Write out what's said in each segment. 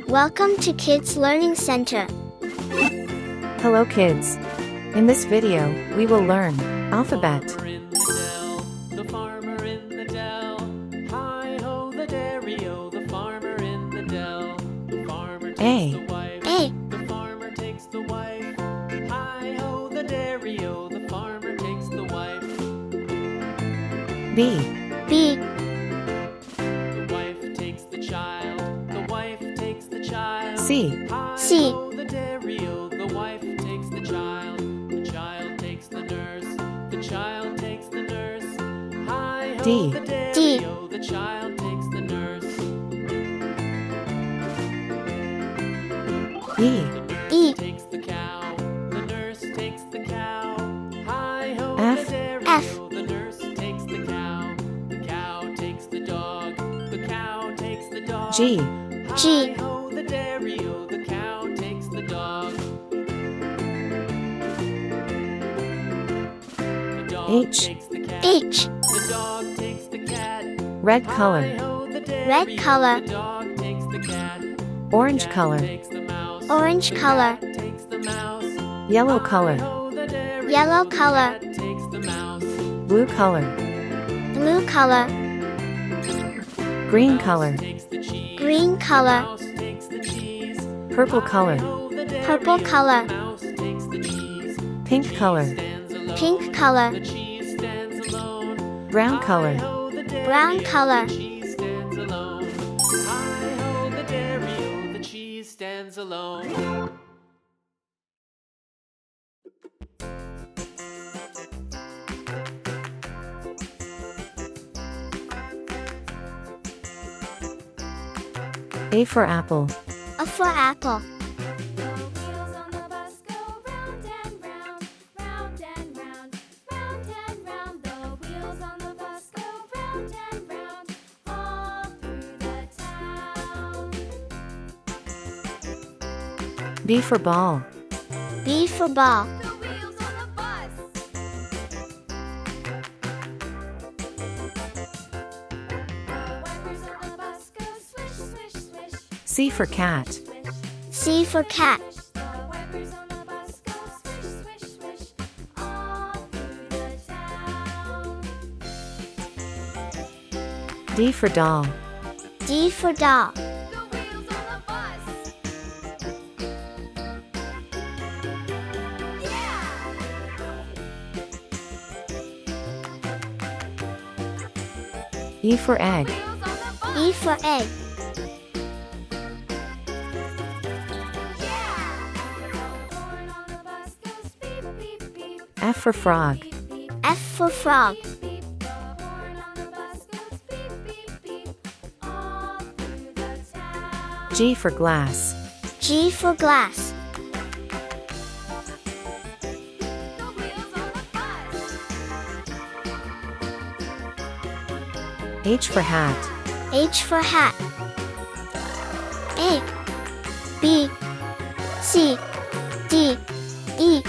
Welcome to Kids Learning Center. Hello kids. In this video, we will learn alphabet. The farmer in the dell. Hi-ho the dairy-o, the farmer in the dell. The farmer takes the wife. A. The farmer takes the wife. Hi-ho the dairy-o, the farmer takes the wife. B. B. The wife takes the child. The wife takes the child. C. C. Hi-ho the dairy-o, the wife takes the child. The child takes the nurse. The child takes the nurse. Hi-ho D. the D. dairy-o, the child takes the nurse. E. E. Takes the cow. The nurse takes the cow. Hi-ho F. the dairy-o, the nurse takes the cow. The cow takes the dog. The cow takes the dog. G. G. Hi-ho the dairy-o, the cow takes the dog. The dog H. takes the cat. H. The dog takes the cat. Red color. Hi-ho the Red dairy-o, color. The dog takes the cat. Orange Cat color. takes the mouse. Orange The color. cat takes the mouse. Yellow color. Hi-ho the dairy-o, Yellow the color. cat takes the mouse. Blue color. Blue color. Green Mouse color. takes the cheese. Green color. Mouse takes the cheese. Purple color. Hi-ho the Purple dairy-o, color. the mouse takes the cheese. Pink Cheese color. stands alone. Pink color. The cheese stands alone. Brown color. Hi-ho the Brown dairy-o, color. The cheese stands alone. Hi-ho the dairy-o, the cheese stands alone. A for apple. A for apple. The wheels on the bus go round and round, round and round, round and round. The wheels on the bus go round and round, all through the town. B for ball. B for ball. The wheels on the bus. The wipers on the bus go swish, swish, swish, C for cat. swish. C for cat. The wipers on the bus go swish, swish, swish, all through the town. D for doll. D for doll. The wheels on the bus. Yeah! E for egg. Wheels on the bus. E for egg. Yeah! Horn on the bus goes beep, beep, beep. F for frog. Beep, beep, F for frog. beep, beep. The horn on the bus goes beep, beep, beep, all through the town. G for glass. G for glass. The wheels on the bus. H for hat. H for hat. A. B. C. D. E.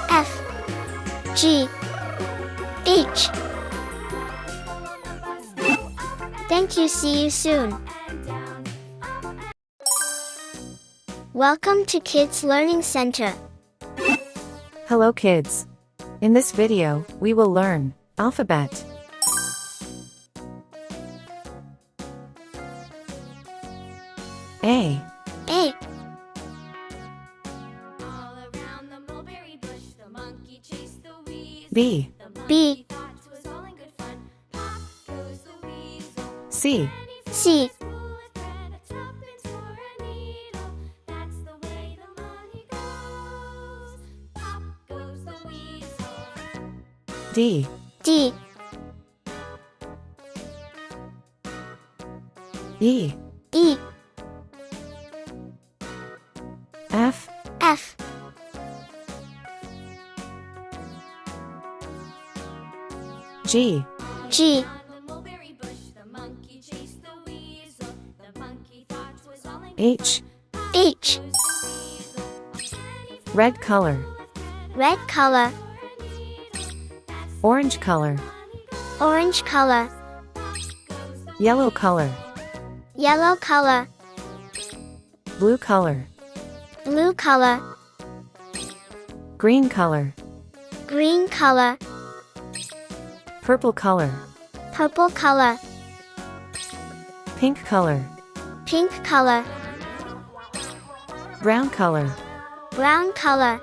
F. G. H. Thank you. See you soon. And down, up and Welcome to Kids Learning Center. Hello kids. In this video, we will learn alphabet. A. A. all around the mulberry bush. The monkey chased the weasel. B. The monkey B. thought it was all in good fun. Pop goes the weasel. C. And he C. filled his pool with thread, a tuppence for a needle. That's the way the money goes. Pop goes the weasel. D. D. E. E. F. F. G. G. On the mulberry bush, the monkey chased the weasel. The monkey thought it was all in good H. fun. H. Goes the weasel. And he filled Red color. his pool with thread, Red color. for a needle. That's Orange color. the money goes. Orange color. Pop goes the Yellow color. Yellow color. blue color, blue color, green color, green color, purple color, purple color, pink color, pink color, brown color, brown color.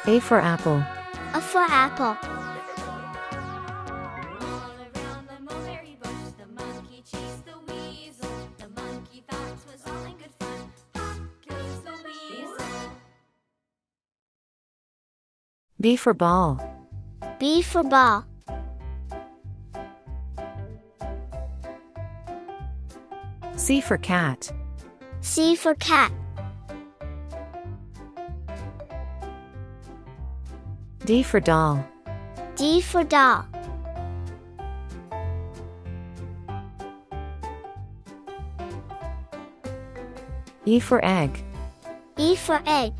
A for apple, A for apple. All around the mulberry bush, the monkey chased the weasel. The monkey thought 'twas all in good fun. Pop goes the weasel. B for ball, B for ball. C for cat, C for cat. D for doll, D for doll. E for egg, E for egg.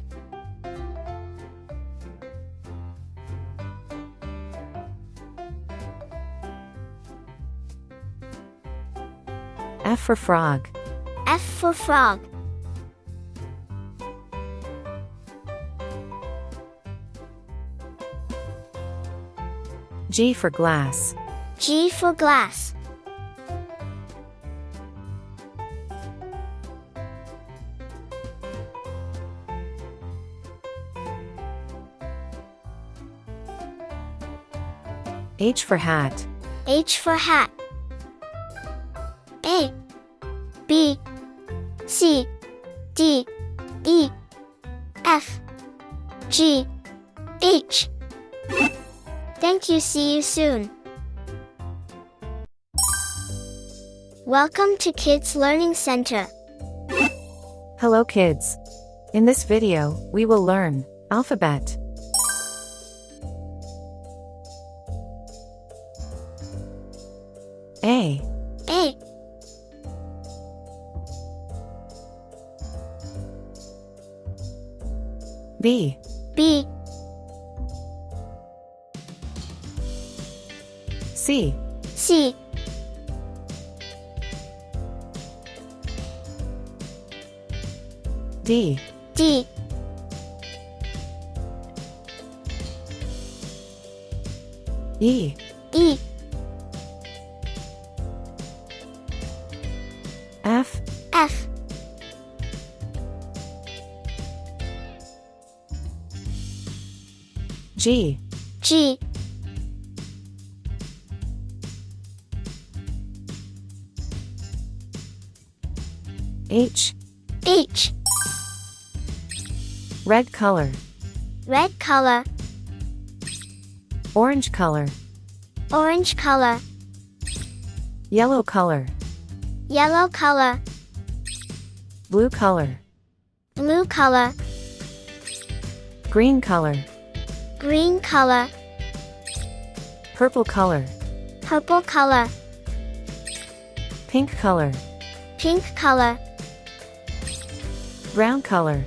F for frog, F for frog. G for glass, G for glass. H for hat, H for hat. A, B, C, D, E, F, G, H. Thank you. See you soon. Welcome to Kids Learning Center. Hello kids. In this video, we will learn alphabet. A, A, B, B, C, C, D, D, E, E, F, F, G, G, H, H. red color, Red color, orange color, orange color, yellow color, yellow color, blue color, blue color, green color, green color, purple color, purple color, pink color, pink color, brown color.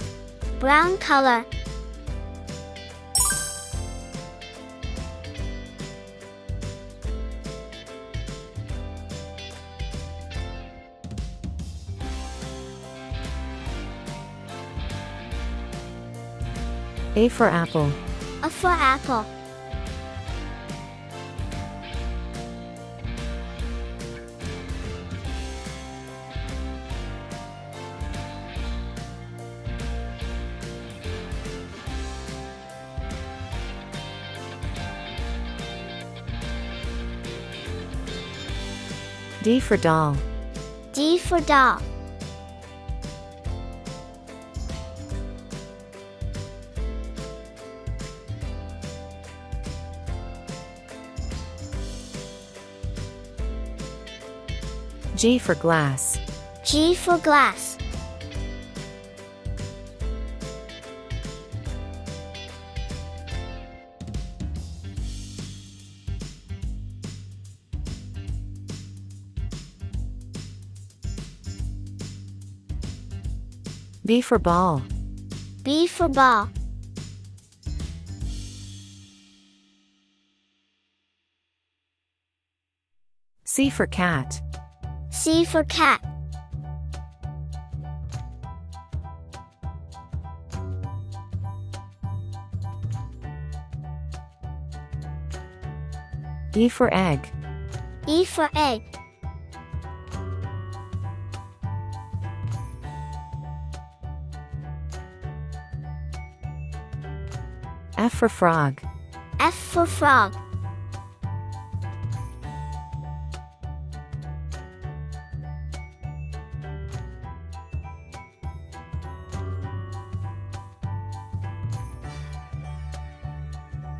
brown color. A for apple, A for apple. D for doll, D for doll. G for glass, G for glass. B for ball, B for ball. C for cat. C for cat. E for egg. E for egg. F for frog. F for frog.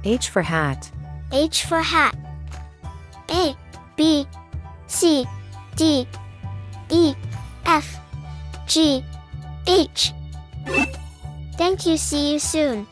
H for hat. H for hat. A, B, C, D, E, F, G, H. Thank you. See you soon.